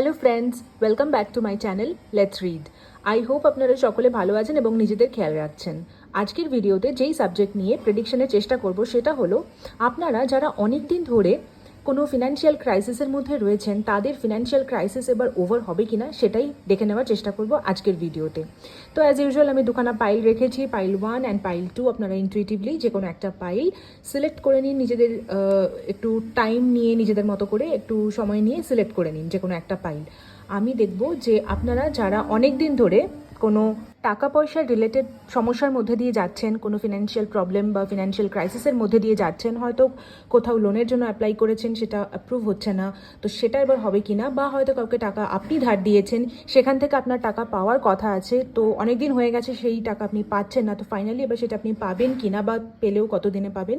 Hello friends, welcome back to my channel let's read. I hope আপনারা সকলে ভালো আছেন এবং নিজেদের খেয়াল রাখছেন। আজকের ভিডিওতে যেই সাবজেক্ট নিয়ে প্রেডিকশনের চেষ্টা করব সেটা হলো আপনারা যারা অনেক দিন ধরে কোনো ফিনান্সিয়াল ক্রাইসিসের মধ্যে রয়েছেন তাদের ফিনান্সিয়াল ক্রাইসিস এবার ওভার হবে কিনা সেটাই দেখে নেওয়ার চেষ্টা করব আজকের ভিডিওতে। তো অ্যাজ ইউজুয়াল আমি দুখানা পাইল রেখেছি, পাইল 1 অ্যান্ড পাইল 2। আপনারা ইনটুইটিভলি যে কোনো একটা পাইল সিলেক্ট করে নিন, নিজেদের একটু টাইম নিয়ে নিজেদের মতো করে একটু সময় নিয়ে সিলেক্ট করে নিন যে কোনো একটা পাইল। আমি দেখব যে আপনারা যারা অনেক দিন ধরে কোনো টাকা পয়সার রিলেটেড সমস্যার মধ্যে দিয়ে যাচ্ছেন, কোনো ফিনান্সিয়াল প্রবলেম বা ফিনান্সিয়াল ক্রাইসিসের মধ্যে দিয়ে যাচ্ছেন, হয়তো কোথাও লোনের জন্য অ্যাপ্লাই করেছেন সেটা অ্যাপ্রুভ হচ্ছে না, তো সেটা এবার হবে কি না, বা হয়তো কাউকে টাকা আপনি ধার দিয়েছেন সেখান থেকে আপনার টাকা পাওয়ার কথা আছে, তো অনেক দিন হয়ে গেছে সেই টাকা আপনি পাচ্ছেন না, তো ফাইনালি এবার সেটা আপনি পাবেন কি না বা পেলেও কত দিনে পাবেন,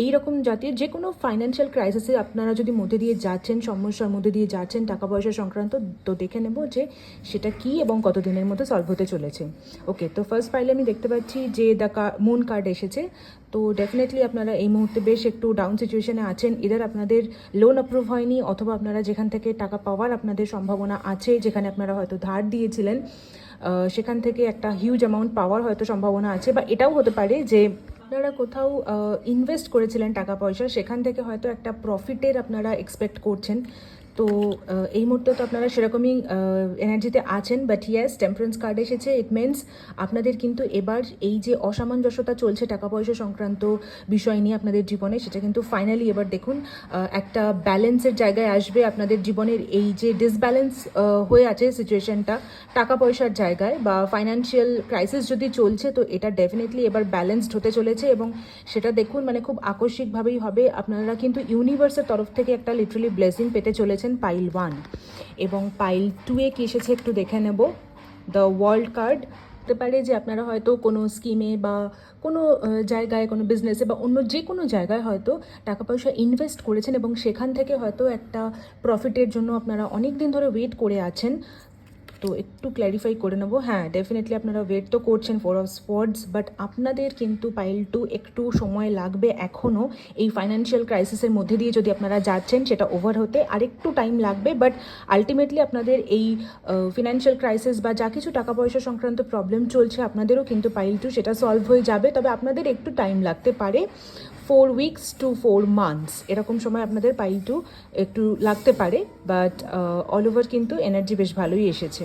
এই রকম জাতীয় যে কোনো ফাইন্যান্সিয়াল ক্রাইসিসে আপনারা যদি মধ্যে দিয়ে যাচ্ছেন, সমস্যার মধ্যে দিয়ে যাচ্ছেন টাকা পয়সা সংক্রান্ত, তো দেখে নেব যে সেটা কী এবং কত দিনের মধ্যে সলভ হতে চলেছে। ওকে, তো ফার্স্ট ফাইলে আমি দেখতে পাচ্ছি যে মুন কার্ড এসেছে। তো ডেফিনেটলি আপনারা এই মুহূর্তে বেশ একটু ডাউন সিচুয়েশনে আছেন। ইদার আপনাদের লোন অ্যাপ্রুভ হয়নি, অথবা আপনারা যেখান থেকে টাকা পাওয়ার আপনাদের সম্ভাবনা আছে, যেখানে আপনারা হয়তো ধার দিয়েছিলেন সেখান থেকে একটা হিউজ অ্যামাউন্ট পাওয়ার হয়তো সম্ভাবনা আছে, বা এটাও হতে পারে যে আপনারা কোথাও ইনভেস্ট করেছিলেন টাকা পয়সা, সেখান থেকে হয়তো একটা প্রফিটের আপনারা এক্সপেক্ট করছেন। তো এই মুহূর্তে তো আপনারা সেরকমই এনার্জিতে আছেন, বাট ইয়েস টেম্পারেন্স কার্ড এসেছে। ইট মিনস আপনাদের কিন্তু এবার এই যে অসামঞ্জস্যতা চলছে টাকা পয়সা সংক্রান্ত বিষয় নিয়ে আপনাদের জীবনে, সেটা কিন্তু ফাইনালি এবার দেখুন একটা ব্যালেন্সের জায়গায় আসবে। আপনাদের জীবনের এই যে ডিসব্যালেন্স হয়ে আছে সিচুয়েশনটা টাকা পয়সার জায়গায় বা ফাইন্যান্সিয়াল ক্রাইসিস যদি চলছে, তো এটা ডেফিনেটলি এবার ব্যালেন্সড হতে চলেছে, এবং সেটা দেখুন মানে খুব আকস্মিকভাবেই হবে। আপনারা কিন্তু ইউনিভার্সের তরফ থেকে একটা লিটারালি ব্লেসিং পেতে চলেছেন পাইল 1। এবং পাইল 2-এ কি এসেছে একটু দেখে নেব। দ্য ওয়ার্ল্ড কার্ড হতে পারে যে আপনারা হয়তো কোনো স্কিমে বা কোনো জায়গায়, কোনো বিজনেসে বা অন্য যে কোনো জায়গায় হয়তো টাকা পয়সা ইনভেস্ট করেছেন, এবং সেখান থেকে হয়তো একটা প্রফিটের জন্য আপনারা অনেক দিন ধরে ওয়েট করে আছেন। তো একটু ক্ল্যারিফাই করে নেবো। হ্যাঁ, ডেফিনেটলি আপনারা ওয়েট তো করছেন ফোর অফ স্পোর্টস, বাট আপনাদের কিন্তু পাইল 2 একটু সময় লাগবে এখনও। এই ফাইন্যান্সিয়াল ক্রাইসিসের মধ্যে দিয়ে যদি আপনারা যাচ্ছেন সেটা ওভার হতে আরেকটু টাইম লাগবে, বাট আলটিমেটলি আপনাদের এই ফিনান্সিয়াল ক্রাইসিস বা যা কিছু টাকা পয়সা সংক্রান্ত প্রবলেম চলছে আপনাদেরও কিন্তু পাইল 2 সেটা সলভ হয়ে যাবে, তবে আপনাদের একটু টাইম লাগতে পারে। 4 weeks to 4 months এরকম সময় আপনাদের পাইল 2 একটু লাগতে পারে, বাট অল ওভার কিন্তু এনার্জি বেশ ভালোই এসেছে।